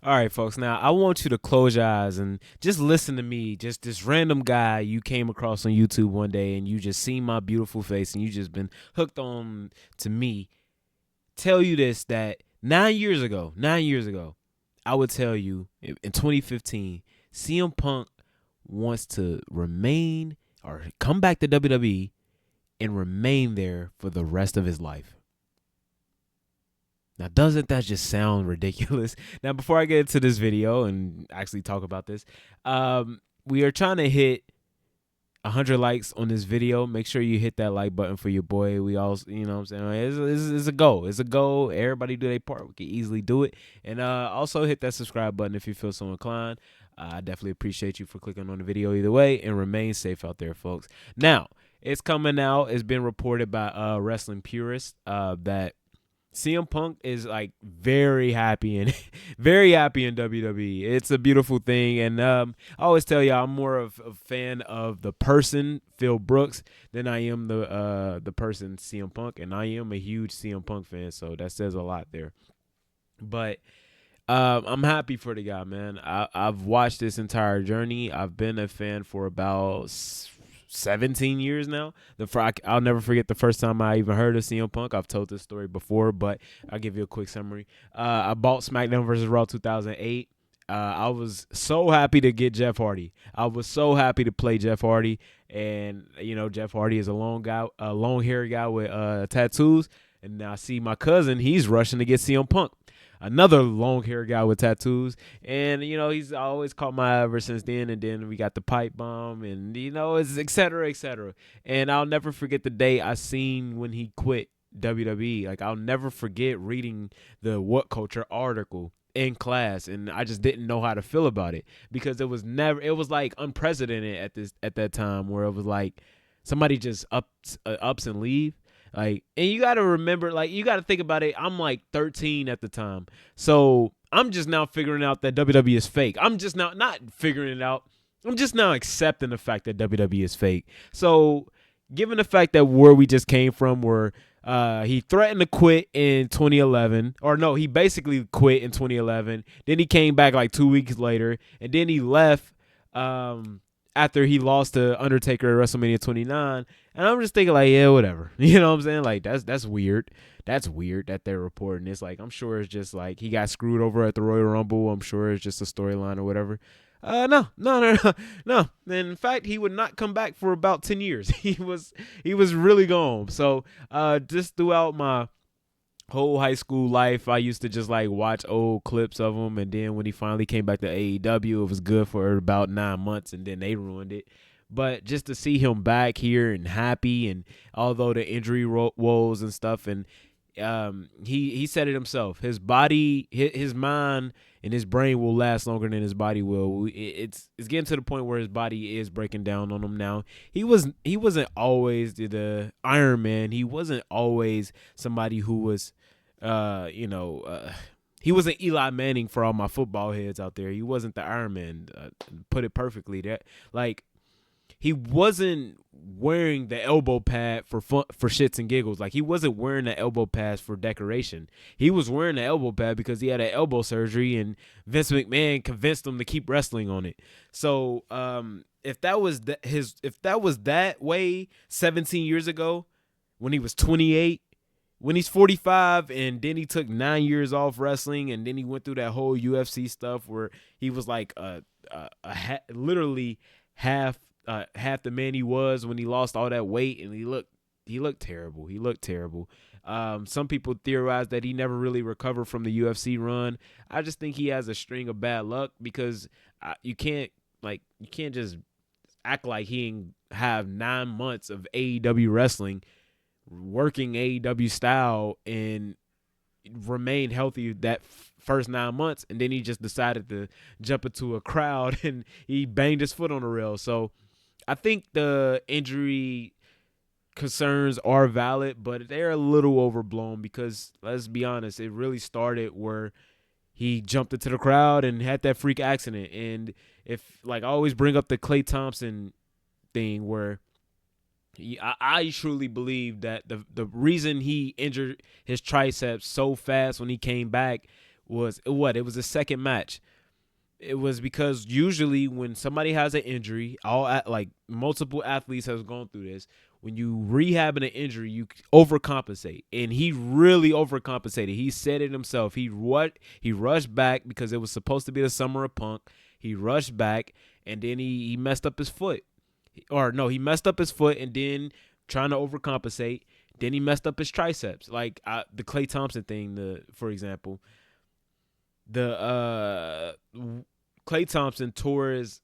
All right, folks. Now I want you to close your eyes and just listen to me. Just this random guy you came across on YouTube one day, and you just seen my beautiful face, and you just been hooked on to me. Tell you this that 9 years ago, I would tell you in 2015, CM Punk wants to remain or come back to WWE and remain there for the rest of his life. Now, doesn't that just sound ridiculous? Now, before I get into this video and actually talk about this, we are trying to hit 100 likes on this video. Make sure you hit that like button for your boy. We all, you know what I'm saying? It's a goal. It's a goal. Everybody do their part. We can easily do it. And also hit that subscribe button if you feel so inclined. I definitely appreciate you for clicking on the video either way. And remain safe out there, folks. Now, it's coming out. It's been reported by wrestling purists that CM Punk is like very happy and very happy in WWE. It's a beautiful thing, and I always tell y'all I'm more of a fan of the person Phil Brooks than I am the person CM Punk, and I am a huge CM Punk fan, so that says a lot there. But I'm happy for the guy, man. I've watched this entire journey. I've been a fan for about 17 years now. I'll never forget the first time I even heard of CM Punk. I've told this story before, but I'll give you a quick summary. I bought SmackDown vs. Raw 2008. I was so happy to get Jeff Hardy. I was so happy to play Jeff Hardy, and Jeff Hardy is a long haired guy with tattoos. And now I see my cousin. He's rushing to get CM Punk, another long haired guy with tattoos. And, he's always caught my eye ever since then. And then we got the pipe bomb and, it's et cetera, et cetera. And I'll never forget the day I seen when he quit WWE. Like, I'll never forget reading the What Culture article in class, and I just didn't know how to feel about it because it was like unprecedented at that time, where it was like somebody just ups and leave. Like, and you got to remember, like, you got to think about it. I'm like 13 at the time. So I'm just now figuring out that WWE is fake. I'm just now not figuring it out. I'm just now accepting the fact that WWE is fake. So given the fact that where we just came from, where he threatened to quit in 2011, or no, he basically quit in 2011. Then he came back like 2 weeks later, and then he left after he lost to Undertaker at WrestleMania 29. And I'm just thinking, like, yeah, whatever. You know what I'm saying? Like, that's weird. That's weird that they're reporting this. Like, I'm sure it's just like he got screwed over at the Royal Rumble. I'm sure it's just a storyline or whatever. No. In fact, he would not come back for about 10 years. He was really gone. So, just throughout my whole high school life, I used to just like watch old clips of him, and then when he finally came back to AEW, it was good for about 9 months, and then they ruined it. But just to see him back here and happy, and although the injury woes and stuff, and he said it himself, his body, his mind, and his brain will last longer than his body will. It's getting to the point where his body is breaking down on him now. He wasn't always the Iron Man. He wasn't always somebody who was, he wasn't Eli Manning for all my football heads out there. He wasn't the Iron Man. Put it perfectly. That, like, he wasn't wearing the elbow pad for fun, for shits and giggles. Like, he wasn't wearing the elbow pads for decoration. He was wearing the elbow pad because he had an elbow surgery, and Vince McMahon convinced him to keep wrestling on it. So, if that was that way 17 years ago, when he was 28, when he's 45, and then he took 9 years off wrestling, and then he went through that whole UFC stuff where he was like literally half the man he was when he lost all that weight, and he looked terrible. He looked terrible. Some people theorize that he never really recovered from the UFC run. I just think he has a string of bad luck, because you can't just act like he didn't have 9 months of AEW wrestling, working AEW style, and remain healthy that first 9 months, and then he just decided to jump into a crowd and he banged his foot on the rail. So I think the injury concerns are valid, but they're a little overblown, because let's be honest, it really started where he jumped into the crowd and had that freak accident. And if, like, I always bring up the Klay Thompson thing, where I truly believe that the reason he injured his triceps so fast when he came back was what? It was a second match. It was because usually when somebody has an injury, like multiple athletes has gone through this. When you rehab an injury, you overcompensate, and he really overcompensated. He said it himself. He rushed back because it was supposed to be the summer of Punk. He rushed back, and then he messed up his foot, or no, he messed up his foot, and then trying to overcompensate. Then he messed up his triceps, like the Klay Thompson thing. For example, the Klay Thompson tore his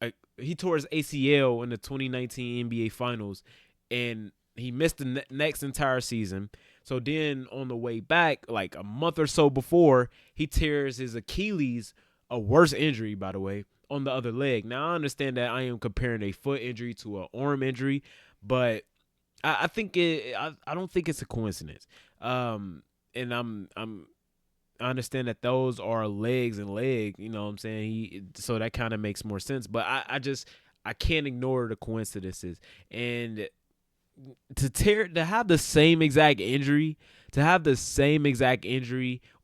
ACL in the 2019 NBA Finals, and he missed the next entire season. So then on the way back, like a month or so before, he tears his Achilles, a worse injury, by the way, on the other leg. Now, I understand that I am comparing a foot injury to an arm injury, but I think I don't think it's a coincidence. And I understand that those are legs and leg, you know what I'm saying? So that kind of makes more sense. But I can't ignore the coincidences. And to have the same exact injury,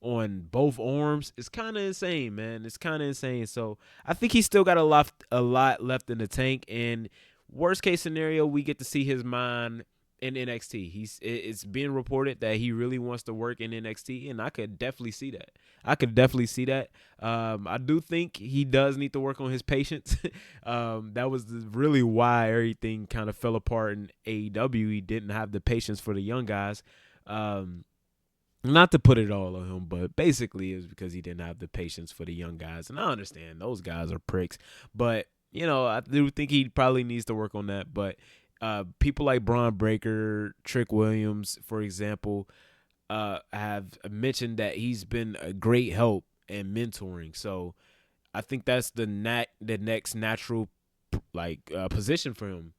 on both arms is kind of insane, man. It's kind of insane. So I think he's still got a lot left in the tank. And worst case scenario, we get to see his mind in NXT. It's being reported that he really wants to work in NXT, and I could definitely see that. I do think he does need to work on his patience. That was really why everything kind of fell apart in AEW. He didn't have the patience for the young guys. Not to put it all on him, but basically it was because he didn't have the patience for the young guys. And I understand those guys are pricks, but I do think he probably needs to work on that. But people like Braun Breaker, Trick Williams, for example, have mentioned that he's been a great help and mentoring. So I think that's the next natural position for him.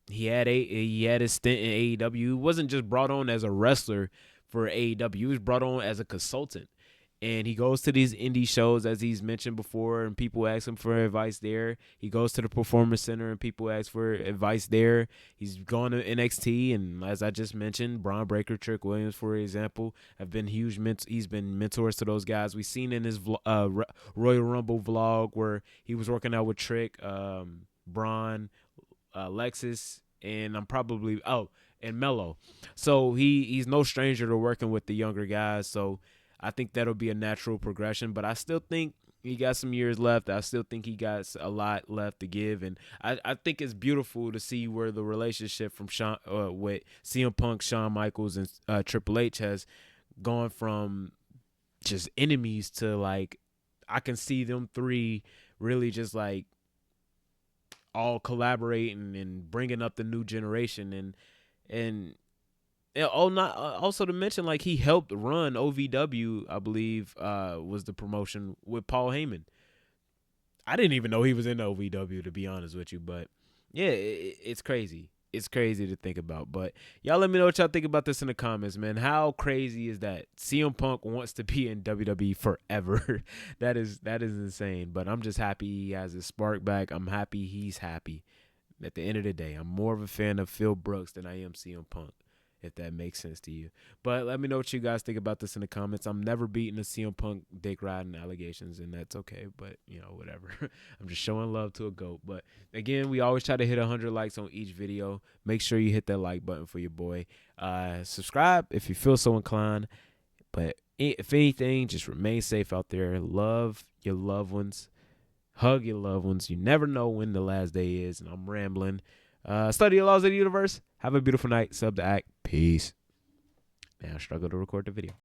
He had his stint in AEW. He wasn't just brought on as a wrestler for AEW. He was brought on as a consultant. And he goes to these indie shows, as he's mentioned before, and people ask him for advice there. He goes to the Performance Center, and people ask for advice there. He's gone to NXT, and as I just mentioned, Braun Breaker, Trick Williams, for example, have been huge. He's been mentors to those guys. We've seen in his Royal Rumble vlog where he was working out with Trick, Braun, Lexus, and and Mello. So he's no stranger to working with the younger guys. So I think that'll be a natural progression, but I still think he got some years left. I still think he got a lot left to give, and I think it's beautiful to see where the relationship from with CM Punk, Shawn Michaels, and Triple H has gone from just enemies to I can see them three really just all collaborating and bringing up the new generation and. Also to mention, he helped run OVW, I believe, was the promotion with Paul Heyman. I didn't even know he was in OVW, to be honest with you, but yeah, it's crazy. It's crazy to think about. But y'all let me know what y'all think about this in the comments, man. How crazy is that? CM Punk wants to be in WWE forever. That is insane. But I'm just happy he has his spark back. I'm happy he's happy. At the end of the day, I'm more of a fan of Phil Brooks than I am CM Punk, if that makes sense to you. But let me know what you guys think about this in the comments. I'm never beating the CM Punk dick riding allegations, and that's okay. But, whatever. I'm just showing love to a GOAT. But, again, we always try to hit 100 likes on each video. Make sure you hit that like button for your boy. Subscribe if you feel so inclined. But if anything, just remain safe out there. Love your loved ones. Hug your loved ones. You never know when the last day is, and I'm rambling. Study the laws of the universe. Have a beautiful night. Sub to act. Peace. Now I struggle to record the video.